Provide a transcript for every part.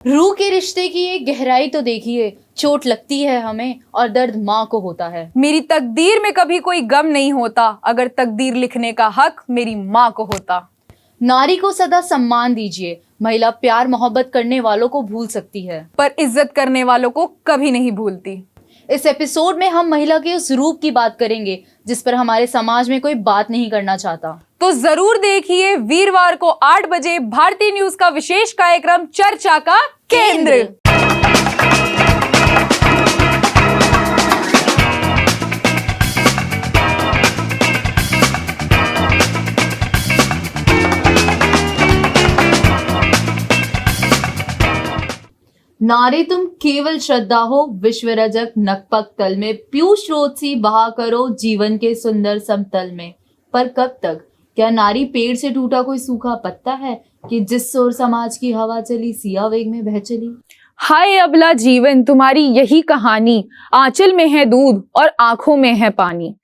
रूह के रिश्ते की ये गहराई तो देखिए, चोट लगती है हमें और दर्द माँ को होता है। मेरी तकदीर में कभी कोई गम नहीं होता, अगर तकदीर लिखने का हक मेरी माँ को होता। नारी को सदा सम्मान दीजिए, महिला प्यार मोहब्बत करने वालों को भूल सकती है पर इज्जत करने वालों को कभी नहीं भूलती। इस एपिसोड में हम महिला के उस रूप की बात करेंगे जिस पर हमारे समाज में कोई बात नहीं करना चाहता। तो जरूर देखिए वीरवार को 8 बजे भारतीय न्यूज का विशेष कार्यक्रम चर्चा का केंद्र। नारे तुम केवल श्रद्धा हो, विश्व रजक नकपक तल में, पीयूष रोध सी बहा करो जीवन के सुंदर समतल में। पर कब तक? क्या नारी पेड़ से टूटा कोई सूखा पत्ता है कि जिस ओर समाज की हवा चली सिया वेग में बह चली? हाय अबला जीवन, तुम्हारी यही कहानी, आंचल में है दूध और आंखों में है पानी।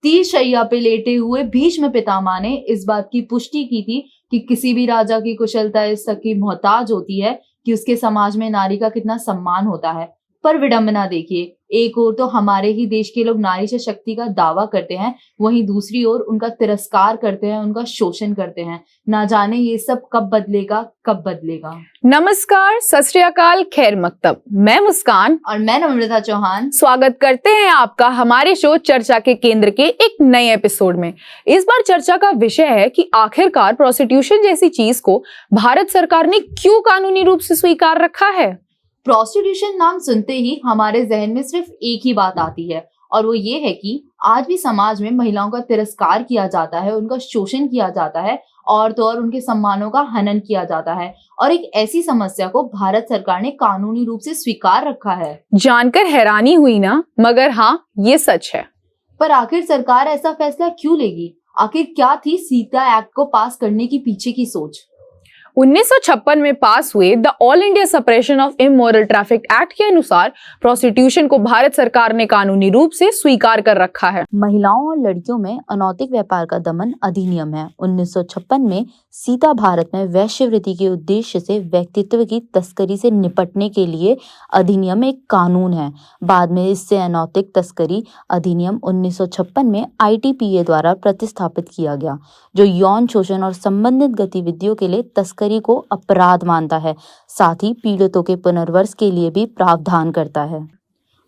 तीर शैया पे लेटे हुए भीष्म पितामह ने इस बात की पुष्टि की थी कि किसी भी राजा की कुशलता इस तक की मोहताज होती है कि उसके समाज में नारी का कितना सम्मान होता है। पर विडंबना देखिए, एक ओर तो हमारे ही देश के लोग नारी से शक्ति का दावा करते हैं, वहीं दूसरी ओर उनका तिरस्कार करते हैं, उनका शोषण करते हैं। ना जाने ये सब कब बदलेगा, कब बदलेगा। नमस्कार, सत श्री अकाल, खैर मकतब। मैं मुस्कान और मैं नम्रता चौहान स्वागत करते हैं आपका हमारे शो चर्चा के केंद्र के एक नए एपिसोड में। इस बार चर्चा का विषय है कि आखिरकार प्रोस्टिट्यूशन जैसी चीज को भारत सरकार ने क्यों कानूनी रूप से स्वीकार रखा है। प्रोस्टिट्यूशन नाम सुनते ही हमारे जहन में सिर्फ एक ही बात आती है, और वो ये है कि आज भी समाज में महिलाओं का तिरस्कार किया जाता है, उनका शोषण किया जाता है और तो और उनके सम्मानों का हनन किया जाता है। और एक ऐसी समस्या को भारत सरकार ने कानूनी रूप से स्वीकार रखा है। जानकर हैरानी हुई ना, मगर हाँ, ये सच है। पर आखिर सरकार ऐसा फैसला क्यों लेगी? आखिर क्या थी सीता एक्ट को पास करने की पीछे की सोच? 1956 में पास हुए the all India suppression of immoral traffic act के अनुसार प्रोस्टिट्यूशन को भारत सरकार ने कानूनी रूप से स्वीकार कर रखा है। महिलाओं और लड़कियों में अनैतिक व्यापार का दमन अधिनियम है। 1956 में सीता भारत में वैश्यवृत्ति के उद्देश्य से व्यक्तित्व की तस्करी से निपटने के लिए अधिनियम एक कानून है। बाद में इससे अनैतिक तस्करी अधिनियम 1956 में ITPA द्वारा प्रतिस्थापित किया गया, जो यौन शोषण और संबंधित गतिविधियों के लिए तस्करी को अपराध मानता है। साथ ही पीड़ितों के पुनर्वास के लिए भी प्रावधान करता है।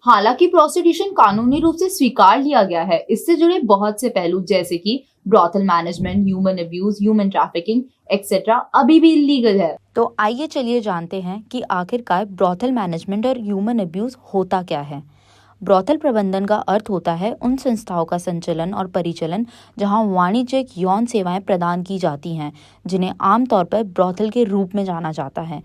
हालांकि प्रोस्टिट्यूशन कानूनी रूप से स्वीकार लिया गया है, इससे जुड़े बहुत से पहलू जैसे कि brothel management, human abuse, human trafficking etcetera अभी भी इलीगल है। तो आइए चलिए जानते हैं कि आखिरकार ब्रॉथल मैनेजमेंट और ह्यूमन अब्यूज होता क्या है। ब्रॉथल प्रबंधन का अर्थ होता है उन संस्थाओं का संचालन और परिचालन जहां वाणिज्यिक यौन सेवाएं प्रदान की जाती हैं, जिन्हें आमतौर पर ब्रॉथल के रूप में जाना जाता है।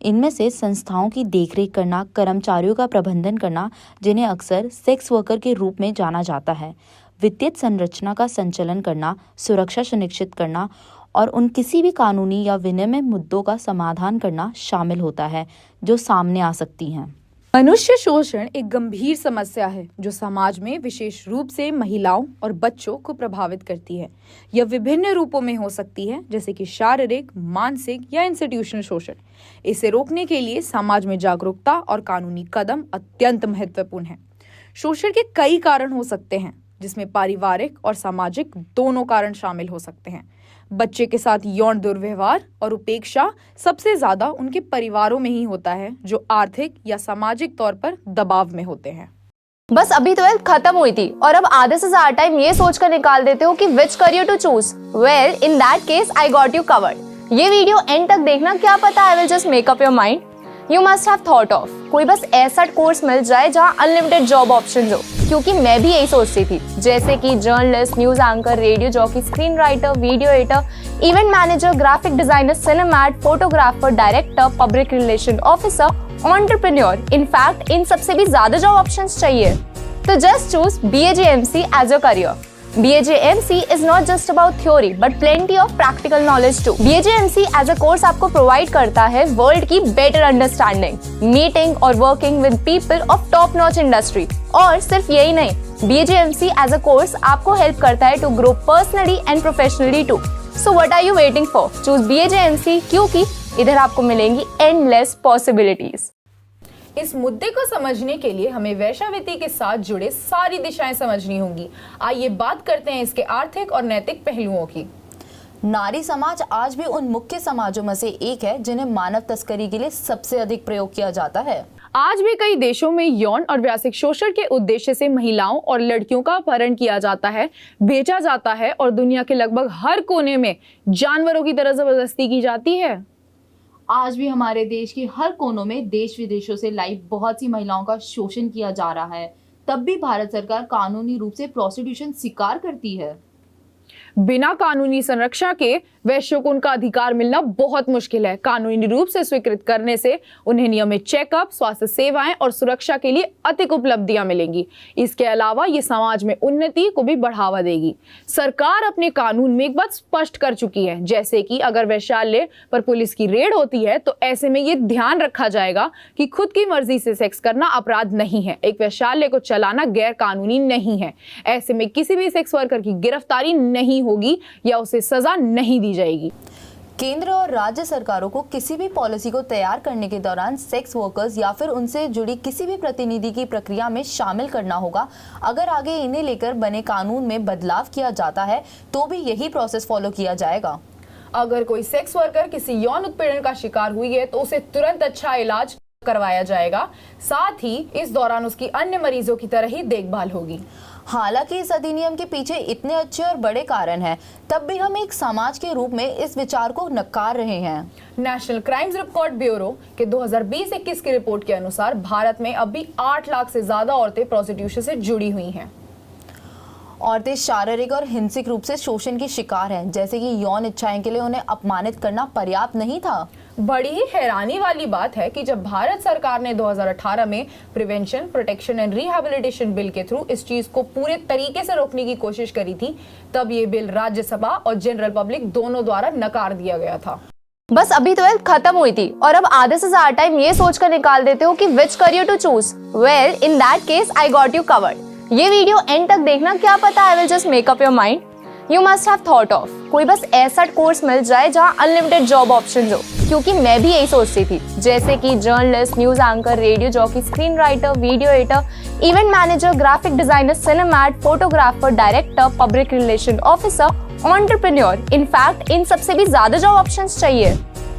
इनमें से संस्थाओं की देखरेख करना, कर्मचारियों का प्रबंधन करना, जिन्हें अक्सर सेक्स वर्कर के रूप में जाना जाता है, वित्तीय संरचना का संचालन करना, सुरक्षा सुनिश्चित करना और उन किसी भी कानूनी या विनिमय मुद्दों का समाधान करना शामिल होता है जो सामने आ सकती हैं। मनुष्य शोषण एक गंभीर समस्या है जो समाज में विशेष रूप से महिलाओं और बच्चों को प्रभावित करती है। यह विभिन्न रूपों में हो सकती है, जैसे कि शारीरिक, मानसिक या इंस्टीट्यूशनल शोषण। इसे रोकने के लिए समाज में जागरूकता और कानूनी कदम अत्यंत महत्वपूर्ण है। शोषण के कई कारण हो सकते हैं, जिसमें पारिवारिक और सामाजिक दोनों कारण शामिल हो सकते हैं। बच्चे के साथ यौन दुर्व्यवहार और उपेक्षा सबसे ज्यादा उनके परिवारों में ही होता है, जो आर्थिक या सामाजिक तौर पर दबाव में होते हैं। बस अभी 12th खत्म हुई थी और अब आधे से ज्यादा टाइम ये सोचकर निकाल देते हो कि which career to choose. Well, in that case I got you covered. ये वीडियो एंड तक देखना, क्या पता I will just make up your mind. You must have thought of कोई बस ऐसा कोर्स मिल जाए जहाँ अनलिमिटेड जॉब ऑप्शन हो, क्योंकि मैं भी यही सोचती थी, जैसे कि journalist, news anchor, radio jockey, screen writer, video editor, event manager, graphic designer, सिनेमैट, photographer, director, public relation officer, entrepreneur. In fact इन सबसे भी ज्यादा जॉब ऑप्शंस चाहिए। तो just choose BAJMC as your career. BAJMC is not just about theory but plenty of practical knowledge too. BAJMC as a course आपको provide करता है world की better understanding, meeting और working with people of top notch industry. और सिर्फ यही नहीं, BAJMC as a course आपको help करता है to grow personally and professionally too. So what are you waiting for? Choose BAJMC क्योंकि इधर आपको मिलेंगी एंडलेस पॉसिबिलिटीज। इस मुद्दे को समझने के लिए हमें वेश्यावृत्ति के साथ जुड़े सारी दिशाएं समझनी होंगी। आइए बात करते हैं इसके आर्थिक और नैतिक पहलुओं की। नारी समाज आज भी उन मुख्य समाजों में से एक है जिन्हें मानव तस्करी के लिए सबसे अधिक प्रयोग किया जाता है। आज भी कई देशों में यौन और व्यावसायिक शोषण के उद्देश्य से महिलाओं और लड़कियों का अपहरण किया जाता है, बेचा जाता है और दुनिया के लगभग हर कोने में जानवरों की तरह जबरदस्ती की जाती है। आज भी हमारे देश के हर कोनों में देश विदेशों से लाई बहुत सी महिलाओं का शोषण किया जा रहा है। तब भी भारत सरकार कानूनी रूप से प्रोस्टिट्यूशन स्वीकार करती है। बिना कानूनी संरक्षण के वैश्यों को उनका अधिकार मिलना बहुत मुश्किल है। कानूनी रूप से स्वीकृत करने से उन्हें नियमित चेकअप, स्वास्थ्य सेवाएं और सुरक्षा के लिए अधिक उपलब्धियां मिलेंगी। इसके अलावा ये समाज में उन्नति को भी बढ़ावा देगी। सरकार अपने कानून में एक बात स्पष्ट कर चुकी है, जैसे कि अगर वैश्यालय पर पुलिस की रेड होती है तो ऐसे में ये ध्यान रखा जाएगा कि खुद की मर्जी से सेक्स करना अपराध नहीं है। एक वैश्यालय को चलाना गैर कानूनी नहीं है। ऐसे में किसी भी सेक्स वर्कर की गिरफ्तारी नहीं होगी या उसे सजा नहीं दी जाएगी। केंद्र और राज्य सरकारों को किसी भी पॉलिसी को तैयार करने के दौरान सेक्स वर्कर्स या फिर उनसे जुड़ी किसी भी प्रतिनिधि की प्रक्रिया में शामिल करना होगा। अगर आगे इन्हें लेकर बने कानून में बदलाव किया जाता है तो भी यही प्रोसेस फॉलो किया जाएगा। अगर कोई सेक्स वर्कर किसी यौन उत्पीड़न का शिकार हुई है तो उसे तुरंत अच्छा इलाज करवाया जाएगा। साथ ही इस दौरान उसकी अन्य मरीजों की तरह ही देखभाल होगी। हालांकि इस अधिनियम के पीछे इतने अच्छे और बड़े कारण हैं, तब भी हम एक समाज के रूप में इस विचार को नकार रहे हैं। नेशनल क्राइम्स रिकॉर्ड ब्यूरो के 2020-21 की रिपोर्ट के अनुसार भारत में अब भी 8 लाख से ज्यादा औरतें प्रोस्टिट्यूशन से जुड़ी हुई हैं। औरतें शारीरिक और हिंसक रूप से शोषण की शिकार हैं, जैसे कि यौन इच्छाएं के लिए उन्हें अपमानित करना पर्याप्त नहीं था। बड़ी ही हैरानी वाली बात है कि जब भारत सरकार ने 2018 में prevention, protection and rehabilitation bill के थ्रू इस चीज को पूरे तरीके से रोकने की कोशिश करी थी, तब ये बिल राज्यसभा और जनरल पब्लिक दोनों द्वारा नकार दिया गया था। बस अभी 12th खत्म हुई थी और अब आधे से ज्यादा टाइम ये सोचकर निकाल देते हो कि which career to choose. Well, in that case I got you covered. ये वीडियो एंड तक देखना, क्या पता I will just make up your mind. You must have thought of कोई बस ऐसा कोर्स मिल जाए जहाँ अनलिमिटेड जॉब ऑप्शन हो, क्योंकि मैं भी यही सोचती थी, जैसे कि journalist, news anchor, radio jockey, screen writer, video editor, event manager, graphic designer, सिनेमैट, photographer, director, public relation officer, entrepreneur. In fact इन सबसे भी ज्यादा जॉब ऑप्शंस चाहिए।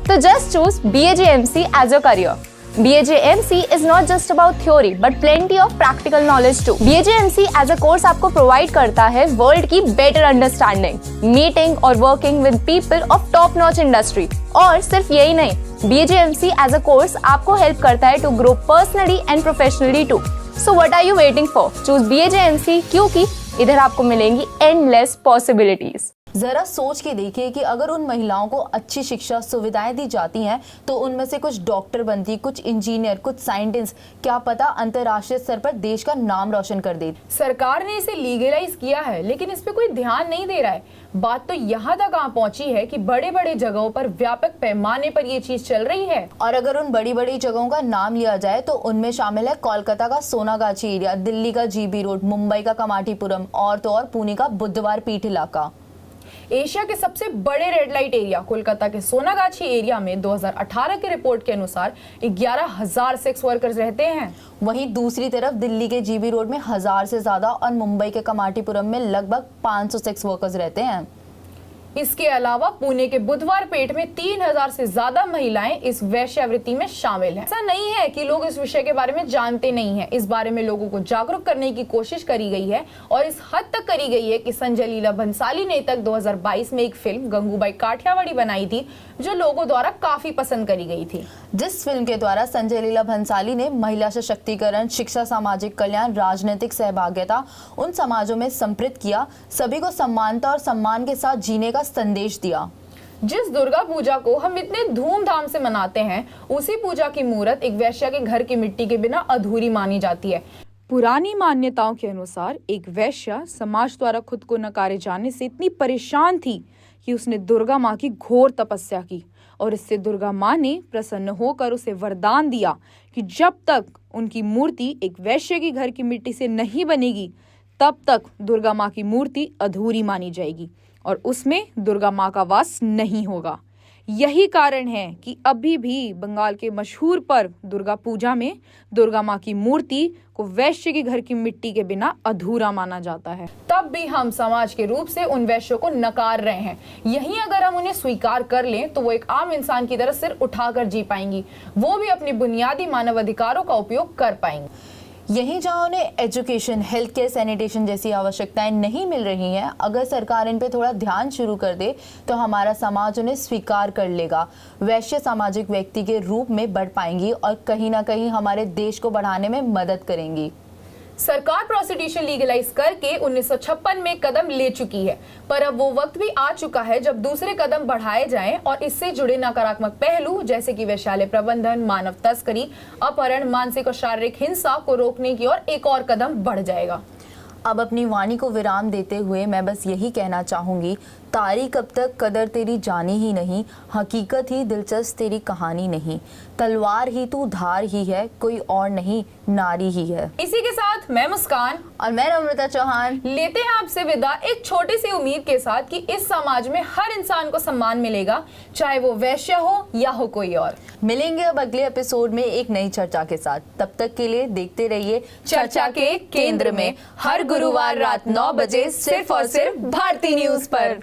तो just choose BAJMC as your career. BAJMC is not just about theory but plenty of practical knowledge too. BAJMC as a course आपको provide करता है world की better understanding, meeting और working with people of top notch industry। और सिर्फ यही नहीं, BAJMC as a course आपको help करता है to grow personally and professionally too. So what are you waiting for? Choose BAJMC क्योंकि इधर आपको मिलेंगी endless possibilities। जरा सोच के देखिए कि अगर उन महिलाओं को अच्छी शिक्षा सुविधाएं दी जाती हैं तो उनमें से कुछ डॉक्टर बनती, कुछ इंजीनियर, कुछ साइंटिस्ट, क्या पता अंतर्राष्ट्रीय स्तर पर देश का नाम रोशन कर दे। सरकार ने इसे लीगलाइज किया है, लेकिन इस पे कोई ध्यान नहीं दे रहा है। बात तो यहाँ तक आ पहुंची है कि बड़े बड़े जगहों पर व्यापक पैमाने पर ये चीज चल रही है। और अगर उन बड़ी बड़ी जगहों का नाम लिया जाए तो उनमें शामिल है कोलकाता का सोनागाछी एरिया, दिल्ली का GB रोड, मुंबई का कमाटीपुरम और तो और पुणे का बुधवार पीठ इलाका। एशिया के सबसे बड़े रेड लाइट एरिया कोलकाता के सोनागाछी एरिया में 2018 की रिपोर्ट के अनुसार 11,000 सेक्स वर्कर्स रहते हैं। वहीं दूसरी तरफ दिल्ली के GB रोड में 1000 से ज्यादा और मुंबई के कमाटीपुरम में लगभग 500 सेक्स वर्कर्स रहते हैं। इसके अलावा पुणे के बुधवार पेठ में 3000 से ज्यादा महिलाएं इस वेश्यावृत्ति में शामिल हैं। ऐसा नहीं है कि लोग इस विषय के बारे में जानते नहीं हैं। इस बारे में लोगों को जागरूक करने की कोशिश करी गई है और इस हद तक करी गई है कि संजय लीला भंसाली ने तक 2022 में एक फिल्म गंगूबाई काठियावाड़ी बनाई थी, जो लोगों द्वारा काफी पसंद करी गई थी। जिस फिल्म के द्वारा संजय लीला भंसाली ने महिला सशक्तिकरण, शिक्षा, सामाजिक कल्याण, राजनीतिक सहभागिता उन समाजों में संप्रेरित किया, सभी को समानता और सम्मान के साथ जीने का संदेश दिया। जिस दुर्गा पूजा को हम इतने धूमधाम से मनाते हैं, उसी पूजा की मूर्त एक वैश्या के घर की मिट्टी के बिना अधूरी मानी जाती है। पुरानी मान्यताओं के अनुसार एक वैश्या समाज द्वारा खुद को नकारे जाने से इतनी परेशान थी कि उसने दुर्गा माँ की घोर तपस्या की और इससे दुर्गा माँ ने प्रसन्न होकर उसे वरदान दिया कि जब तक उनकी मूर्ति एक वैश्य के घर की मिट्टी से नहीं बनेगी, तब तक दुर्गा माँ की मूर्ति अधूरी मानी जाएगी और उसमें दुर्गा माँ का वास नहीं होगा। यही कारण है कि अभी भी बंगाल के मशहूर पर्व दुर्गा पूजा में दुर्गा माँ की मूर्ति को वैश्य के घर की मिट्टी के बिना अधूरा माना जाता है। तब भी हम समाज के रूप से उन वैश्यों को नकार रहे हैं। यहीं अगर हम उन्हें स्वीकार कर लें तो वो एक आम इंसान की तरह सिर उठाकर जी पाएंगी, वो भी अपनी बुनियादी मानव अधिकारों का उपयोग कर पाएंगी। यहीं जहां उन्हें एजुकेशन, हेल्थ केयर, सैनिटेशन जैसी आवश्यकताएं नहीं मिल रही हैं, अगर सरकार इन पे थोड़ा ध्यान शुरू कर दे तो हमारा समाज उन्हें स्वीकार कर लेगा, वैश्य सामाजिक व्यक्ति के रूप में बढ़ पाएंगी और कहीं ना कहीं हमारे देश को बढ़ाने में मदद करेंगी। सरकार प्रोस्टिट्यूशन लीगलाइज करके 1956 में कदम ले चुकी है, पर अब वो वक्त भी आ चुका है जब दूसरे कदम बढ़ाए जाएं और इससे जुड़े नकारात्मक पहलू जैसे कि वेश्यालय प्रबंधन, मानव तस्करी, अपहरण, मानसिक और शारीरिक हिंसा को रोकने की ओर एक और कदम बढ़ जाएगा। अब अपनी वाणी को विराम देते हुए मैं बस यही कहना चाहूँगी, तारीख अब तक कदर तेरी जानी ही नहीं, हकीकत ही दिलचस्प तेरी कहानी नहीं, तलवार ही तू धार ही है, कोई और नहीं नारी ही है। इसी के साथ मैं मुस्कान और मैं नम्रता चौहान लेते हैं आपसे विदा एक छोटी सी उम्मीद के साथ कि इस समाज में हर इंसान को सम्मान मिलेगा, चाहे वो वैश्य हो या हो कोई और। मिलेंगे अब अगले एपिसोड में एक नई चर्चा के साथ। तब तक के लिए देखते रहिए चर्चा के केंद्र में, हर गुरुवार रात 9 बजे सिर्फ और सिर्फ भारती न्यूज पर।